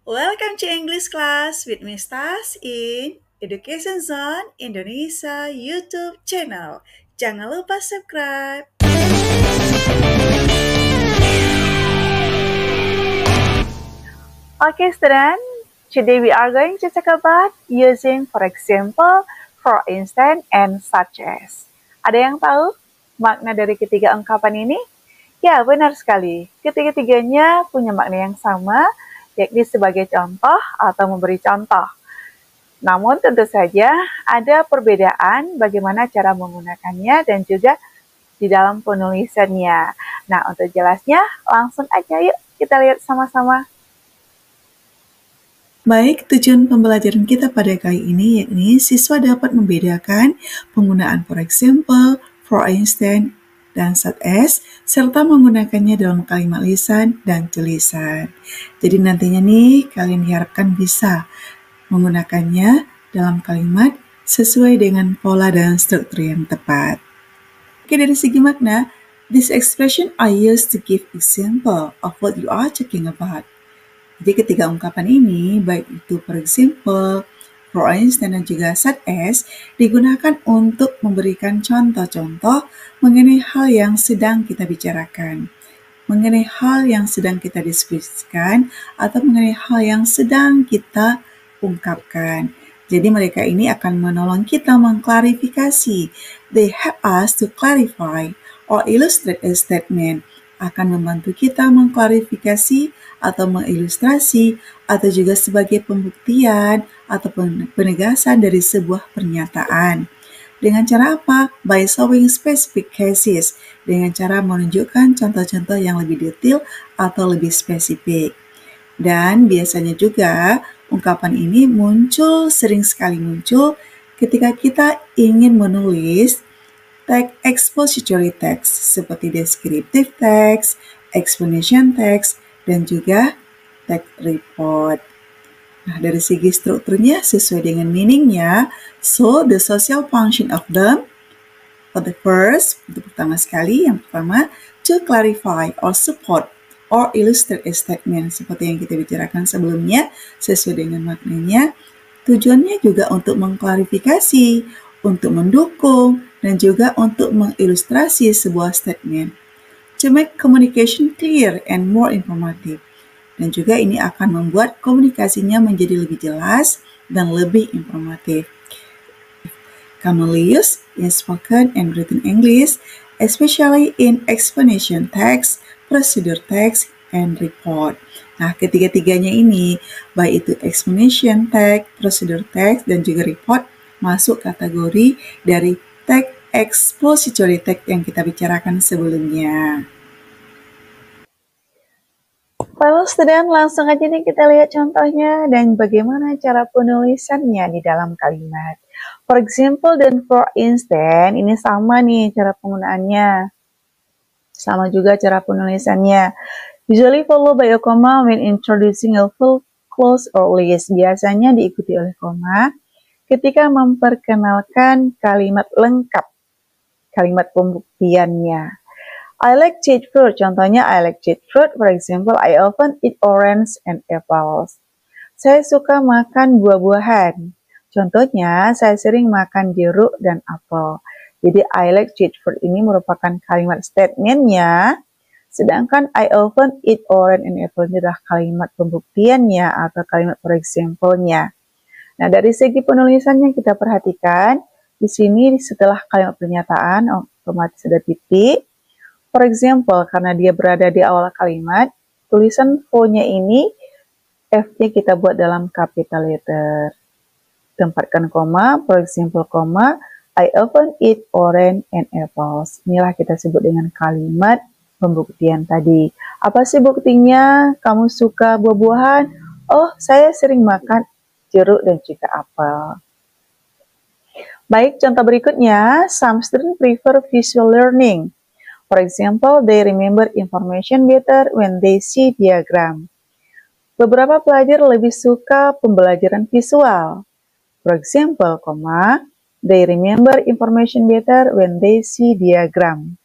Welcome to English class with Miss Tas in Education Zone Indonesia YouTube channel. Jangan lupa subscribe. Okay, student. Today we are going to talk about using for example, for instance, and such as. Ada yang tahu makna dari ketiga ungkapan ini? Ya, benar sekali. Ketiga-tiganya punya makna yang sama, yakni sebagai contoh atau memberi contoh. Namun tentu saja ada perbedaan bagaimana cara menggunakannya dan juga di dalam penulisannya. Nah, untuk jelasnya langsung aja yuk kita lihat sama-sama. Baik, tujuan pembelajaran kita pada kali ini yakni siswa dapat membedakan penggunaan for example, for instance, dan such as, serta menggunakannya dalam kalimat lisan dan tulisan. Jadi nantinya nih, kalian diharapkan bisa menggunakannya dalam kalimat sesuai dengan pola dan struktur yang tepat. Oke, dari segi makna, this expression I use to give example of what you are talking about. Jadi ketiga ungkapan ini, baik itu for example, for instance, dan juga such as, digunakan untuk memberikan contoh-contoh mengenai hal yang sedang kita bicarakan, mengenai hal yang sedang kita diskusikan, atau mengenai hal yang sedang kita ungkapkan. Jadi mereka ini akan menolong kita mengklarifikasi. They help us to clarify or illustrate a statement. Akan membantu kita mengklarifikasi atau mengilustrasi atau juga sebagai pembuktian atau penegasan dari sebuah pernyataan. Dengan cara apa? By showing specific cases, dengan cara menunjukkan contoh-contoh yang lebih detail atau lebih spesifik. Dan biasanya juga ungkapan ini sering sekali muncul ketika kita ingin menulis teks expository text seperti descriptive text, explanation text, dan juga text report. Nah, dari segi strukturnya sesuai dengan meaningnya, so the social function of them, for the first, untuk pertama sekali, yang pertama, to clarify or support or illustrate a statement, seperti yang kita bicarakan sebelumnya, sesuai dengan maknanya. Tujuannya juga untuk mengklarifikasi, untuk mendukung, dan juga untuk mengilustrasi sebuah statement. To make communication clear and more informative. Dan juga ini akan membuat komunikasinya menjadi lebih jelas dan lebih informatif. Commonly used in spoken and written English, especially in explanation text, procedure text, and report. Nah, ketiga-tiganya ini, baik itu explanation text, procedure text, dan juga report, masuk kategori dari text expository text yang kita bicarakan sebelumnya. Kalau student, langsung aja nih kita lihat contohnya dan bagaimana cara penulisannya di dalam kalimat. For example dan for instance, ini sama nih cara penggunaannya. Sama juga cara penulisannya. Usually followed by a comma when introducing a full clause or list. Biasanya diikuti oleh koma ketika memperkenalkan kalimat lengkap, kalimat pembuktiannya. I like jade fruit. Contohnya, I like jade fruit. For example, I often eat orange and apples. Saya suka makan buah-buahan. Contohnya, saya sering makan jeruk dan apel. Jadi, I like jade fruit ini merupakan kalimat statementnya. Sedangkan I often eat orange and apple ini adalah kalimat pembuktiannya atau kalimat for example-nya. Nah, dari segi penulisannya kita perhatikan, di sini setelah kalimat pernyataan otomatis ada titik. For example, karena dia berada di awal kalimat, tulisan for-nya ini F-nya kita buat dalam capital letter. Tempatkan koma, for example, koma, I often eat orange and apples. Inilah kita sebut dengan kalimat pembuktian tadi. Apa sih buktinya? Kamu suka buah-buahan? Oh, saya sering makan jeruk dan juga apel. Baik, contoh berikutnya, some students prefer visual learning. For example, they remember information better when they see diagram. Beberapa pelajar lebih suka pembelajaran visual. For example, they remember information better when they see diagram.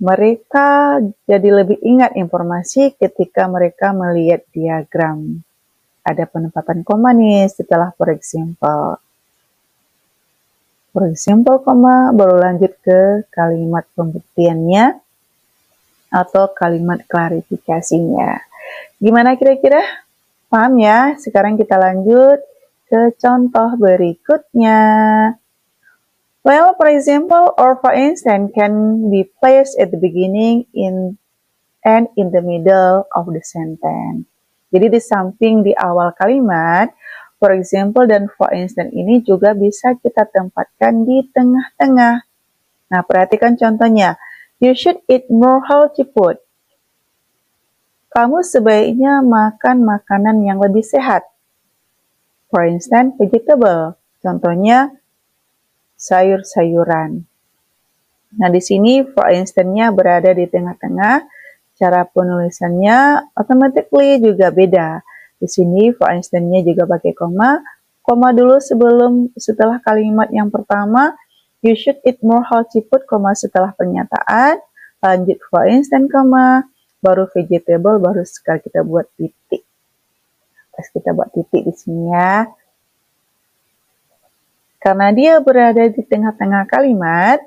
Mereka jadi lebih ingat informasi ketika mereka melihat diagram. Ada penempatan koma nih setelah for example. For example, koma, baru lanjut ke kalimat pembuktiannya atau kalimat klarifikasinya. Gimana kira-kira? Paham ya? Sekarang kita lanjut ke contoh berikutnya. Well, for example, or for instance, can be placed at the beginning and in the middle of the sentence. Jadi di samping di awal kalimat, for example dan for instance ini juga bisa kita tempatkan di tengah-tengah. Nah, perhatikan contohnya. You should eat more healthy food. Kamu sebaiknya makan makanan yang lebih sehat. For instance, vegetable. Contohnya, sayur-sayuran. Nah, di sini for instance-nya berada di tengah-tengah. Cara penulisannya automatically juga beda. Di sini for instance-nya juga pakai koma. Koma dulu setelah kalimat yang pertama. You should eat more healthy food, koma setelah pernyataan. Lanjut for instance, koma. Baru vegetable, baru sekali kita buat titik. Terus kita buat titik di sini ya. Karena dia berada di tengah-tengah kalimat,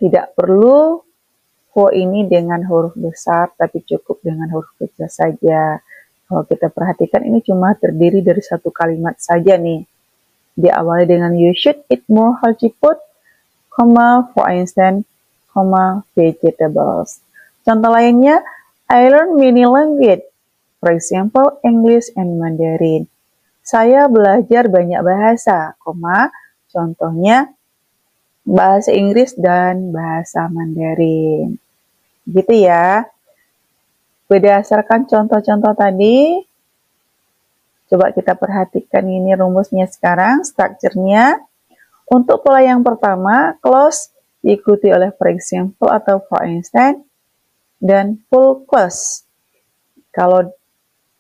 tidak perlu for ini dengan huruf besar, tapi cukup dengan huruf kecil saja. Kalau kita perhatikan ini cuma terdiri dari satu kalimat saja nih. Diawali dengan you should eat more healthy food, for instance, vegetables. Contoh lainnya, I learn many language, for example, English and Mandarin. Saya belajar banyak bahasa, contohnya bahasa Inggris dan bahasa Mandarin. Gitu ya. Berdasarkan contoh-contoh tadi, coba kita perhatikan ini rumusnya sekarang, strukturnya. Untuk pola yang pertama, clause diikuti oleh for example atau for instance, dan full clause. Kalau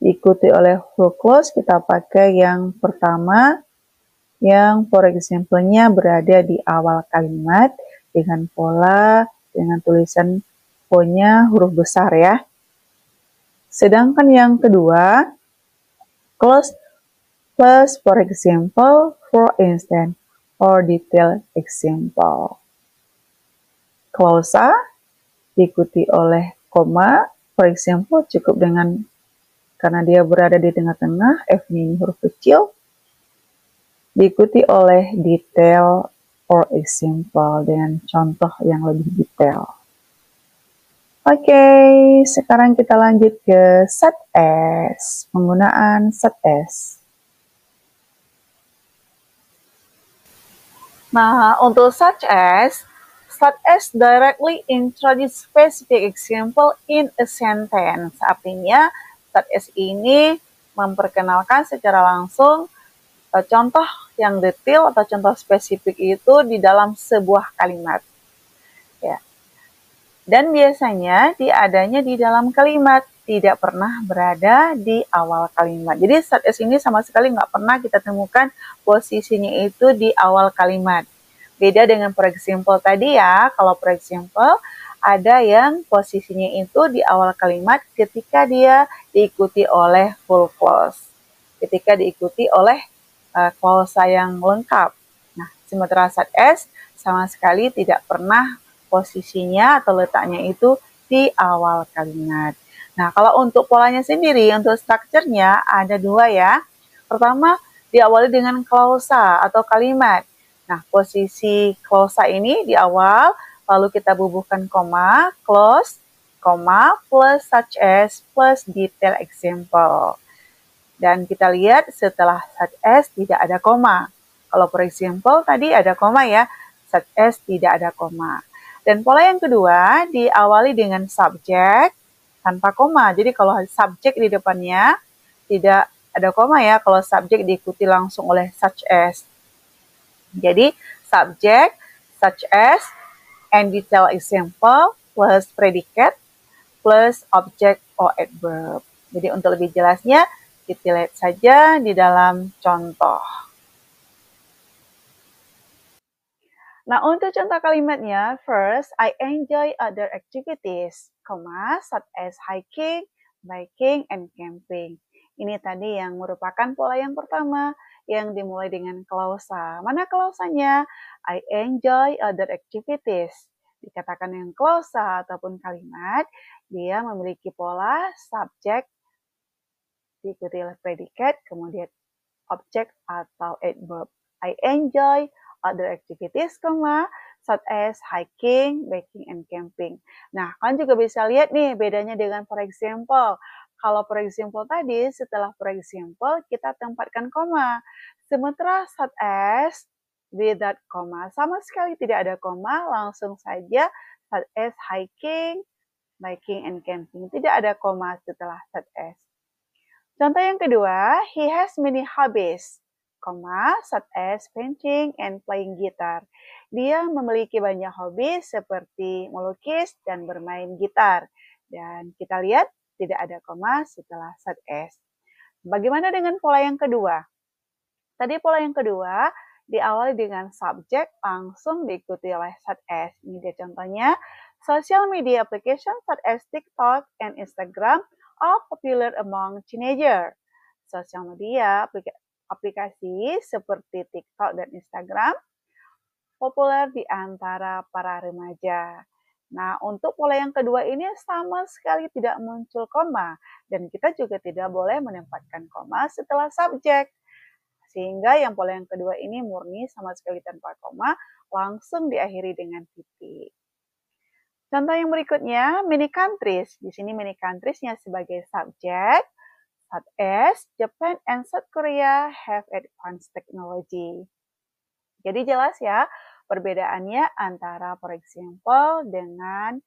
diikuti oleh full clause, kita pakai yang pertama, yang for example-nya berada di awal kalimat dengan pola, dengan tulisan O-nya huruf besar ya. Sedangkan yang kedua, clause plus for example, for instance, or detailed example. Klausa diikuti oleh koma, for example cukup dengan, karena dia berada di tengah-tengah, F-nya ini huruf kecil, diikuti oleh detail or example dengan contoh yang lebih detail. Oke, sekarang kita lanjut ke such as, penggunaan such as. Nah, untuk such as directly introduce specific example in a sentence. Artinya, such as ini memperkenalkan secara langsung contoh yang detail atau contoh spesifik itu di dalam sebuah kalimat. Ya. Dan biasanya diadanya di dalam kalimat, tidak pernah berada di awal kalimat. Jadi such as ini sama sekali nggak pernah kita temukan posisinya itu di awal kalimat. Beda dengan for example tadi ya, kalau for example ada yang posisinya itu di awal kalimat ketika dia diikuti oleh full clause. Ketika diikuti oleh klausa yang lengkap. Nah, sementara such as sama sekali tidak pernah posisinya atau letaknya itu di awal kalimat. Nah, kalau untuk polanya sendiri, untuk strukturnya ada dua ya. Pertama, diawali dengan klausa atau kalimat. Nah, posisi klausa ini di awal, lalu kita bubuhkan koma, clause, koma, plus such as, plus detail example. Dan kita lihat setelah such as tidak ada koma. Kalau for example tadi ada koma ya, such as tidak ada koma. Dan pola yang kedua diawali dengan subjek tanpa koma. Jadi kalau subjek di depannya tidak ada koma ya, kalau subjek diikuti langsung oleh such as. Jadi subjek, such as, and detail example plus predicate plus object or adverb. Jadi untuk lebih jelasnya kita lihat saja di dalam contoh. Nah, untuk contoh kalimatnya, first, I enjoy other activities, such as hiking, biking, and camping. Ini tadi yang merupakan pola yang pertama, yang dimulai dengan klausa. Mana klausanya? I enjoy other activities. Dikatakan dengan klausa ataupun kalimat, dia memiliki pola subjek, diikuti oleh predikat, kemudian objek atau adverb. I enjoy other activities, such as hiking, biking, and camping. Nah, kalian juga bisa lihat nih bedanya dengan for example. Kalau for example tadi, setelah for example, kita tempatkan koma. Sementara such as, without koma, sama sekali tidak ada koma, langsung saja such as hiking, biking, and camping. Tidak ada koma setelah such as. Contoh yang kedua, he has many hobbies, such as painting and playing guitar. Dia memiliki banyak hobi seperti melukis dan bermain gitar. Dan kita lihat tidak ada koma setelah such as. Bagaimana dengan pola yang kedua? Tadi pola yang kedua diawali dengan subjek langsung diikuti oleh such as. Ini dia contohnya. Social media applications such as TikTok and Instagram are popular among teenagers. Sosial media, aplikasi seperti TikTok dan Instagram populer di antara para remaja. Nah, untuk pola yang kedua ini sama sekali tidak muncul koma, dan kita juga tidak boleh menempatkan koma setelah subjek. Sehingga yang pola yang kedua ini murni sama sekali tanpa koma, langsung diakhiri dengan titik. Contoh yang berikutnya, many countries. Di sini many countries-nya sebagai subjek, such as Japan and South Korea have advanced technology. Jadi jelas ya, perbedaannya antara for example dengan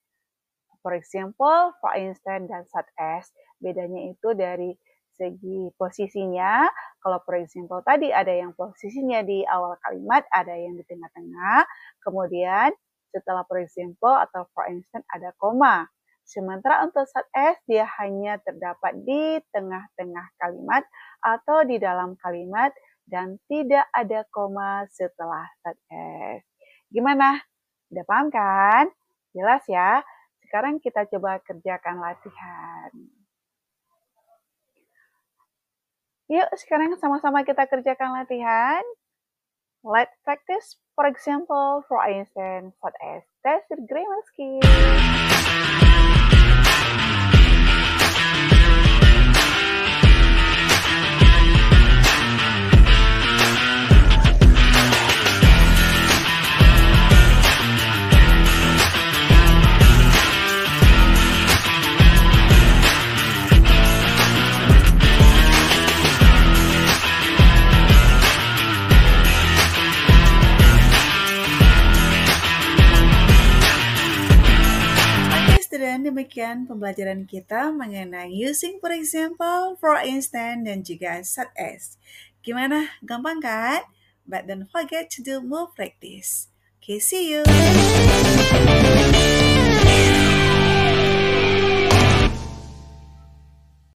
for example, for instance, dan such as. Bedanya itu dari segi posisinya. Kalau for example tadi ada yang posisinya di awal kalimat, ada yang di tengah-tengah. Kemudian setelah for example atau for instance ada koma. Sementara untuk such as dia hanya terdapat di tengah-tengah kalimat atau di dalam kalimat dan tidak ada koma setelah such as. Gimana? Udah paham kan? Jelas ya? Sekarang kita coba kerjakan latihan. Yuk, sekarang sama-sama kita kerjakan latihan. Let's practice, for example, for instance, such as test your grammar skills. Dan demikian pembelajaran kita mengenai using for example, for instance, dan juga such as. Gimana? Gampang kan? But don't forget to do more practice. Okay, see you!